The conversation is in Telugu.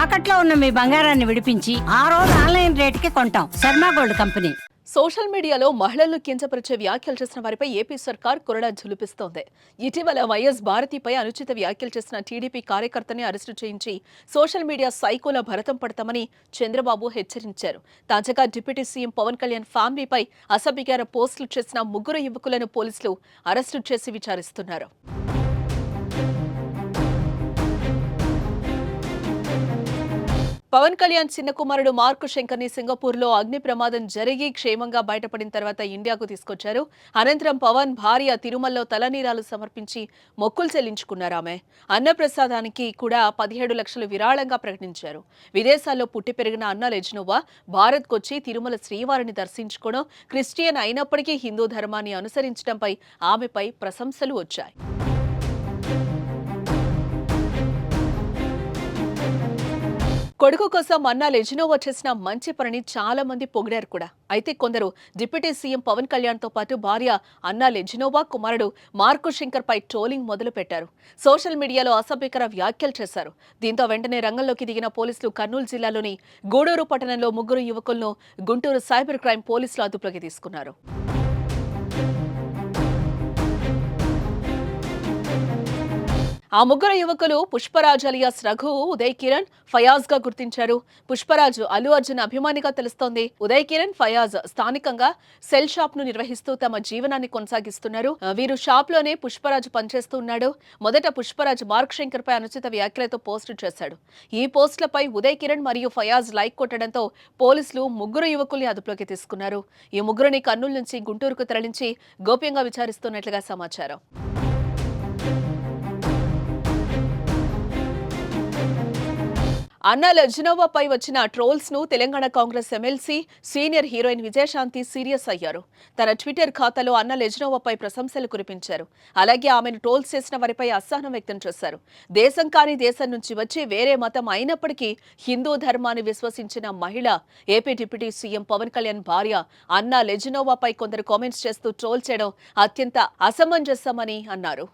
తాకట్లో ఉన్న మీ బంగారాన్ని విడిపించి ఆ రోజు ఆన్లైన్ రేటుకి కొంటాం. Sharma gold company. సోషల్ మీడియాలో మహిళలను కించపరిచే వ్యాఖ్యలు చేసిన వారిపై ఏపీ సర్కార్ కొరడా ఝులిపిస్తోంది. ఇటీవల వైఎస్ భారతిపై అనుచిత వ్యాఖ్యలు చేసిన టీడీపీ కార్యకర్తని అరెస్టు చేయించి సోషల్ మీడియా సైకోల భరతం పడతామని చంద్రబాబు హెచ్చరించారు. తాజాగా డిప్యూటీ సీఎం పవన్ కళ్యాణ్ ఫ్యామిలీపై అసభ్యకర పోస్టులు చేసిన ముగ్గురు యువకులను పోలీసులు అరెస్టు చేసి విచారిస్తున్నారు. పవన్ కళ్యాణ్ చిన్న కుమారుడు మార్కు శంకర్ ని సింగపూర్ లో అగ్ని ప్రమాదం జరిగి క్షేమంగా బయటపడిన తర్వాత ఇండియాకు తీసుకొచ్చారు. అనంతరం పవన్ భార్య తిరుమలలో తలనీలాలు సమర్పించి మొక్కులు చెల్లించుకున్నారు. ఆమె అన్నప్రసాదానికి కూడా 17 లక్షలు విరాళంగా ప్రకటించారు. విదేశాల్లో పుట్టి పెరిగిన అన్న లెజ్నోవా భారత్కొచ్చి తిరుమల శ్రీవారిని దర్శించుకోవడం, క్రిస్టియన్ అయినప్పటికీ హిందూ ధర్మాన్ని అనుసరించడంపై ఆమెపై ప్రశంసలు వచ్చాయి. కొడుకు కోసం అన్నా లెజినోవా చేసిన మంచి పనిని చాలా మంది పొగిడారు కూడా. అయితే కొందరు డిప్యూటీ సీఎం పవన్ కళ్యాణ్ తో పాటు భార్య అన్నా లెజినోవా, కుమారుడు మార్కు శంకర్ పై ట్రోలింగ్ మొదలు పెట్టారు. సోషల్ మీడియాలో అసభ్యకర వ్యాఖ్యలు చేశారు. దీంతో వెంటనే రంగంలోకి దిగిన పోలీసులు కర్నూలు జిల్లాలోని గూడూరు పట్టణంలో ముగ్గురు యువకులను గుంటూరు సైబర్ క్రైమ్ పోలీసులు అదుపులోకి తీసుకున్నారు. ఆ ముగ్గురు యువకులు పుష్పరాజ్ అలియాస్ రఘు, ఉదయ్ కిరణ్, ఫయాజ్ గా గుర్తించారు. పుష్పరాజు అల్లు అర్జున్ అభిమానిగా తెలుస్తోంది. ఉదయ్ కిరణ్, ఫయాజ్ స్థానికంగా సెల్ షాప్ ను నిర్వహిస్తూ తమ జీవనాన్ని కొనసాగిస్తున్నారు. వీరు షాప్ లోనే పుష్పరాజు పనిచేస్తూ ఉన్నాడు. మొదట పుష్పరాజ్ మార్క్ శంకర్ పై అనుచిత వ్యాఖ్యలతో పోస్టు చేశాడు. ఈ పోస్టులపై ఉదయ్ కిరణ్ మరియు ఫయాజ్ లైక్ కొట్టడంతో పోలీసులు ముగ్గురు యువకుల్ని అదుపులోకి తీసుకున్నారు. ఈ ముగ్గురిని కర్నూలు నుంచి గుంటూరుకు తరలించి గోప్యంగా విచారిస్తున్నట్లుగా సమాచారం. అన్నా లెజినోవాపై వచ్చిన ట్రోల్స్ ను Telangana Congress MLC senior heroine Vijayashanti serious అయ్యారు. తన ట్విట్టర్ ఖాతాలో అన్నా లెజినోవాపై ప్రశంసలు కురిపించారు. అలాగే ఆమెను ట్రోల్స్ చేసిన వారిపై అసహనం వ్యక్తం చేశారు. దేశం కాని దేశం నుంచి వచ్చి వేరే మతం అయినప్పటికీ హిందూ ధర్మాన్ని విశ్వసించిన మహిళ AP deputy CM Pawan Kalyan భార్య అన్నా లెజినోవాపై కొందరు కామెంట్స్ చేస్తూ ట్రోల్ చేయడం అత్యంత అసమంజసమని అన్నారు.